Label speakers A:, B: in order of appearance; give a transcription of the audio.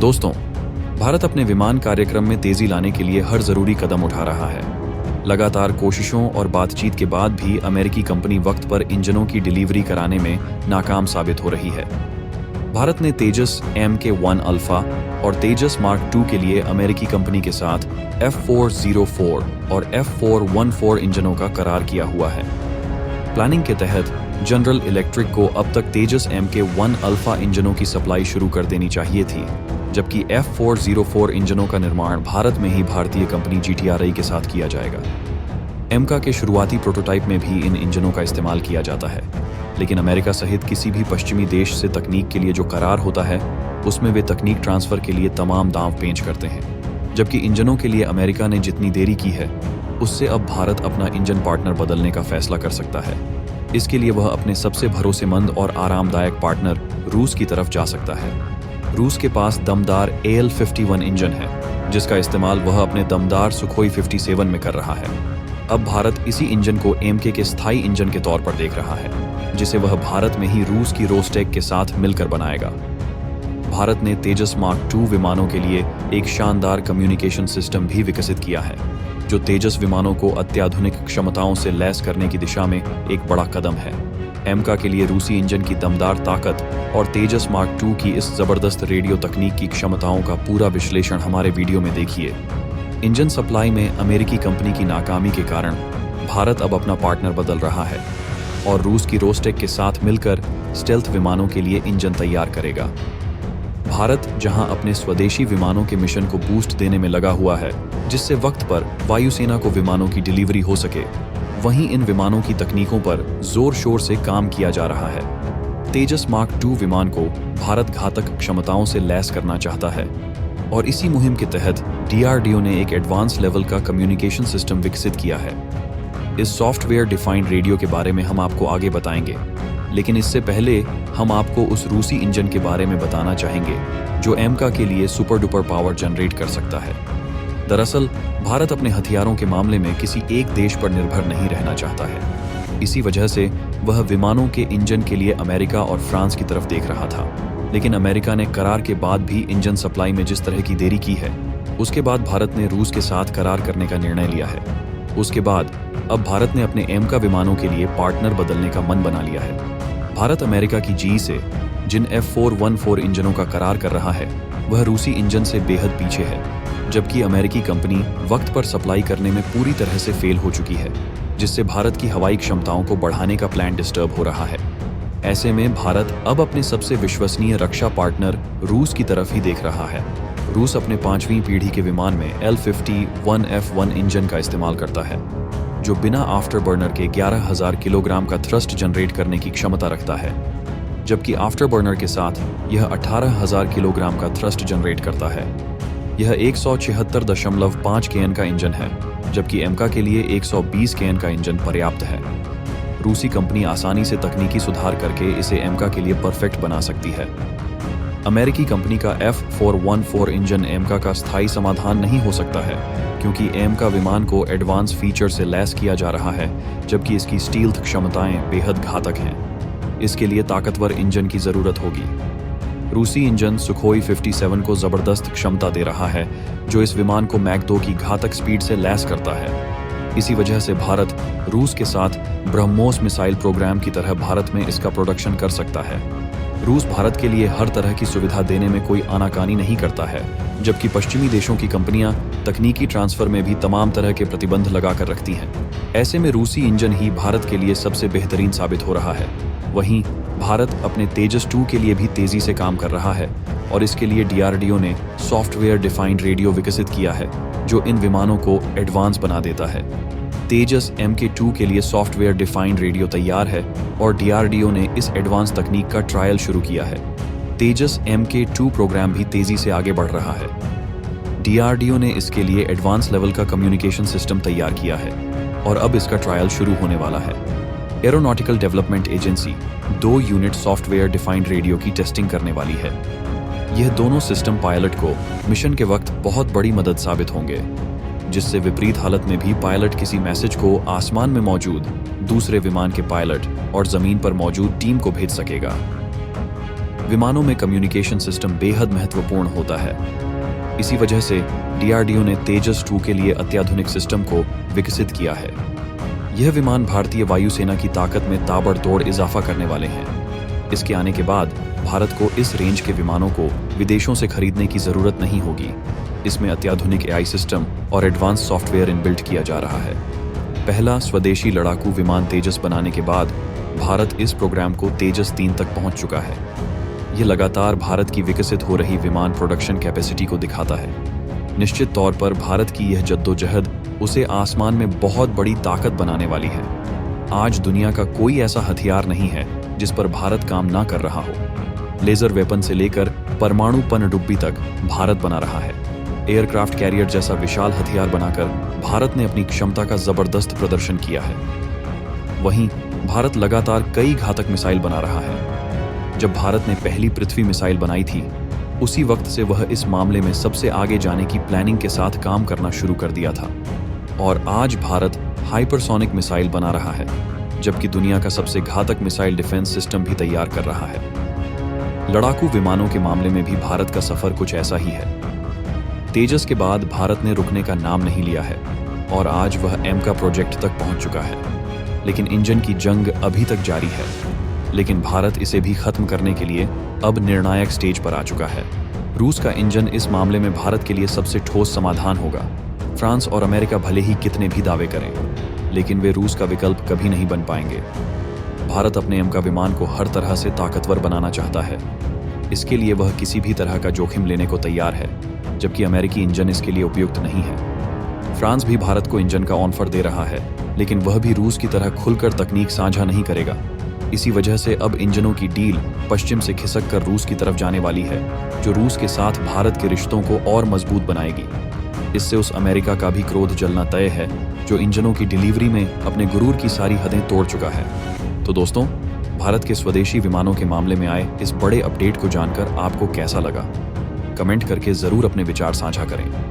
A: दोस्तों, भारत अपने विमान कार्यक्रम में तेजी लाने के लिए हर जरूरी कदम उठा रहा है। लगातार कोशिशों और बातचीत के बाद भी अमेरिकी कंपनी वक्त पर इंजनों की डिलीवरी कराने में नाकाम साबित हो रही है। भारत ने तेजस Mk1 अल्फा और तेजस मार्क II के लिए अमेरिकी कंपनी के साथ F404 और F414 इंजनों का करार किया हुआ है। प्लानिंग के तहत जनरल इलेक्ट्रिक को अब तक तेजस Mk1 अल्फा इंजनों की सप्लाई शुरू कर देनी चाहिए थी, जबकि F404 इंजनों का निर्माण भारत में ही भारतीय कंपनी GTRI के साथ किया जाएगा। एमका के शुरुआती प्रोटोटाइप में भी इन इंजनों का इस्तेमाल किया जाता है, लेकिन अमेरिका सहित किसी भी पश्चिमी देश से तकनीक के लिए जो करार होता है, उसमें वे तकनीक ट्रांसफर के लिए तमाम दांव पेंच करते हैं। जबकि इंजनों के लिए अमेरिका ने जितनी देरी की है, उससे अब भारत अपना इंजन पार्टनर बदलने का फैसला कर सकता है। इसके लिए वह अपने सबसे भरोसेमंद और आरामदायक पार्टनर रूस की तरफ जा सकता है। रूस के पास दमदार AL-51 इंजन है, जिसका इस्तेमाल वह अपने दमदार सुखोई 57 में कर रहा है। अब भारत इसी इंजन को Mk के स्थायी इंजन के तौर पर देख रहा है, जिसे वह भारत में ही रूस की रोस्टेक के साथ मिलकर बनाएगा। भारत ने तेजस मार्क II विमानों के लिए एक शानदार कम्युनिकेशन सिस्टम भी विकसित किया है, जो तेजस विमानों को अत्याधुनिक क्षमताओं से लैस करने की दिशा में एक बड़ा कदम है। एमका के लिए रूसी इंजन की दमदार ताकत और तेजस मार्क II की इस जबरदस्त रेडियो तकनीक की क्षमताओं का पूरा विश्लेषण हमारे वीडियो में देखिए। इंजन सप्लाई में अमेरिकी कंपनी की नाकामी के कारण भारत अब अपना पार्टनर बदल रहा है और रूस की रोस्टेक के साथ मिलकर स्टेल्थ विमानों के लिए इंजन तैयार करेगा। भारत जहां अपने स्वदेशी विमानों के मिशन को बूस्ट देने में लगा हुआ है, जिससे वक्त पर वायुसेना को विमानों की डिलीवरी हो सके, वहीं इन विमानों की तकनीकों पर जोर शोर से काम किया जा रहा है। तेजस मार्क II विमान को भारत घातक क्षमताओं से लैस करना चाहता है और इसी मुहिम के तहत DRDO ने एक एडवांस लेवल का कम्युनिकेशन सिस्टम विकसित किया है। इस सॉफ्टवेयर डिफाइंड रेडियो के बारे में हम आपको आगे बताएंगे, लेकिन इससे पहले हम आपको उस रूसी इंजन के बारे में बताना चाहेंगे जो एमका के लिए सुपर डुपर पावर जनरेट कर सकता है। दरअसल भारत अपने हथियारों के मामले में किसी एक देश पर निर्भर नहीं रहना चाहता है। इसी वजह से वह विमानों के इंजन के लिए अमेरिका और फ्रांस की तरफ देख रहा था, लेकिन अमेरिका ने करार के बाद भी इंजन सप्लाई में जिस तरह की देरी की है, उसके बाद भारत ने रूस के साथ करार करने का निर्णय लिया है। उसके बाद अब भारत ने अपने एमका विमानों के लिए पार्टनर बदलने का मन बना लिया है। भारत अमेरिका की GE से जिन F414 इंजनों का करार कर रहा है, वह रूसी इंजन से बेहद पीछे है, जबकि अमेरिकी कंपनी वक्त पर सप्लाई करने में पूरी तरह से फेल हो चुकी है, जिससे भारत की हवाई क्षमताओं को बढ़ाने का प्लान डिस्टर्ब हो रहा है। ऐसे में भारत अब अपने सबसे विश्वसनीय रक्षा पार्टनर रूस की तरफ ही देख रहा है। रूस अपने 5वीं पीढ़ी के विमान में L-51F1 इंजन का इस्तेमाल करता है, जो बिना आफ्टर बर्नर के 11,000 किलोग्राम का थ्रस्ट जनरेट करने की क्षमता रखता है, जबकि आफ्टर बर्नर के साथ यह 18,000 किलोग्राम का थ्रस्ट जनरेट करता है। यह 176.5 kN का इंजन है, जबकि एमका के लिए 120 kN का इंजन पर्याप्त है। रूसी कंपनी आसानी से तकनीकी सुधार करके इसे एमका के लिए परफेक्ट बना सकती है। अमेरिकी कंपनी का F414 इंजन एमका का स्थायी समाधान नहीं हो सकता है, क्योंकि एमका विमान को एडवांस फीचर से लैस किया जा रहा है, जबकि इसकी स्टील्थ क्षमताएं बेहद घातक हैं। इसके लिए ताकतवर इंजन की जरूरत होगी। रूसी इंजन सुखोई 57 को जबरदस्त क्षमता दे रहा है, जो इस विमान को मैक 2 की घातक स्पीड से लैस करता है। इसी वजह से भारत रूस के साथ ब्रह्मोस मिसाइल प्रोग्राम की तरह भारत में इसका प्रोडक्शन कर सकता है। रूस भारत के लिए हर तरह की सुविधा देने में कोई आनाकानी नहीं करता है, जबकि पश्चिमी देशों की कंपनियां तकनीकी ट्रांसफर में भी तमाम तरह के प्रतिबंध लगाकर रखती हैं। ऐसे में रूसी इंजन ही भारत के लिए सबसे बेहतरीन साबित हो रहा है। वहीं भारत अपने तेजस II के लिए भी तेजी से काम कर रहा है और इसके लिए DRDO ने सॉफ्टवेयर डिफाइंड रेडियो विकसित किया है, जो इन विमानों को एडवांस बना देता है। तेजस Mk2 के लिए सॉफ्टवेयर डिफाइंड रेडियो तैयार है और DRDO ने इस एडवांस तकनीक का ट्रायल शुरू किया है। तेजस Mk2 प्रोग्राम भी तेजी से आगे बढ़ रहा है। DRDO ने इसके लिए एडवांस लेवल का कम्युनिकेशन सिस्टम तैयार किया है और अब इसका ट्रायल शुरू होने वाला है। Aeronautical development agency 2 unit software defined radio की टेस्टिंग करने वाली है। यह दोनों सिस्टम पायलट को मिशन के वक्त बहुत बड़ी मदद साबित होंगे, जिससे विपरीत हालत में भी पायलट किसी मैसेज को आसमान में मौजूद दूसरे विमान के पायलट और जमीन पर मौजूद टीम को भेज सकेगा। विमानों में कम्युनिकेशन सिस्टम बेहद महत्वपूर्ण होता है। इसी वजह से DRDO ने तेजस 2 के लिए अत्याधुनिक सिस्टम को विकसित किया है। यह विमान भारतीय वायुसेना की ताकत में ताबड़तोड़ इजाफा करने वाले हैं। इसके आने के बाद भारत को इस रेंज के विमानों को विदेशों से खरीदने की जरूरत नहीं होगी। इसमें अत्याधुनिक AI सिस्टम और एडवांस सॉफ्टवेयर इनबिल्ट किया जा रहा है। पहला स्वदेशी लड़ाकू विमान तेजस बनाने के बाद भारत इस प्रोग्राम को तेजस 3 तक पहुंच चुका है। यह लगातार भारत की विकसित हो रही विमान प्रोडक्शन कैपेसिटी को दिखाता है। निश्चित तौर पर भारत की यह जद्दोजहद उसे आसमान में बहुत बड़ी ताकत बनाने वाली है। आज दुनिया का कोई ऐसा हथियार नहीं है जिस पर भारत काम ना कर रहा हो। लेजर वेपन से लेकर परमाणु पनडुब्बी तक भारत बना रहा है। एयरक्राफ्ट कैरियर जैसा विशाल हथियार बनाकर भारत ने अपनी क्षमता का जबरदस्त प्रदर्शन किया है। वहीं भारत लगातार कई घातक मिसाइल बना रहा है। जब भारत ने पहली पृथ्वी मिसाइल बनाई थी, उसी वक्त से वह इस मामले में सबसे आगे जाने की प्लानिंग के साथ काम करना शुरू कर दिया था। और आज भारत हाइपरसोनिक मिसाइल बना रहा है, जबकि दुनिया का सबसे घातक मिसाइल डिफेंस सिस्टम भी तैयार कर रहा है। लड़ाकू विमानों के मामले में भी भारत का सफर कुछ ऐसा ही है। तेजस के बाद भारत ने रुकने का नाम नहीं लिया है और आज वह एमका प्रोजेक्ट तक पहुंच चुका है। लेकिन इंजन की जंग अभी तक जारी है। लेकिन भारत इसे भी खत्म करने के लिए अब निर्णायक स्टेज पर आ चुका है। रूस का इंजन इस मामले में भारत के लिए सबसे ठोस समाधान होगा। फ्रांस और अमेरिका भले ही कितने भी दावे करें, लेकिन वे रूस का विकल्प कभी नहीं बन पाएंगे। भारत अपने एमका विमान को हर तरह से ताकतवर बनाना चाहता है। इसके लिए वह किसी भी तरह का जोखिम लेने को तैयार है, जबकि अमेरिकी इंजन इसके लिए उपयुक्त नहीं है। फ्रांस भी भारत को इंजन का ऑफर दे रहा है, लेकिन वह भी रूस की तरह खुलकर तकनीक साझा नहीं करेगा। इसी वजह से अब इंजनों की डील पश्चिम से खिसक कर रूस की तरफ जाने वाली है, जो रूस के साथ भारत के रिश्तों को और मजबूत बनाएगी। इससे उस अमेरिका का भी क्रोध जलना तय है, जो इंजनों की डिलीवरी में अपने गुरूर की सारी हदें तोड़ चुका है। तो दोस्तों, भारत के स्वदेशी विमानों के मामले में आए इस बड़े अपडेट को जानकर आपको कैसा लगा? कमेंट करके जरूर अपने विचार साझा करें।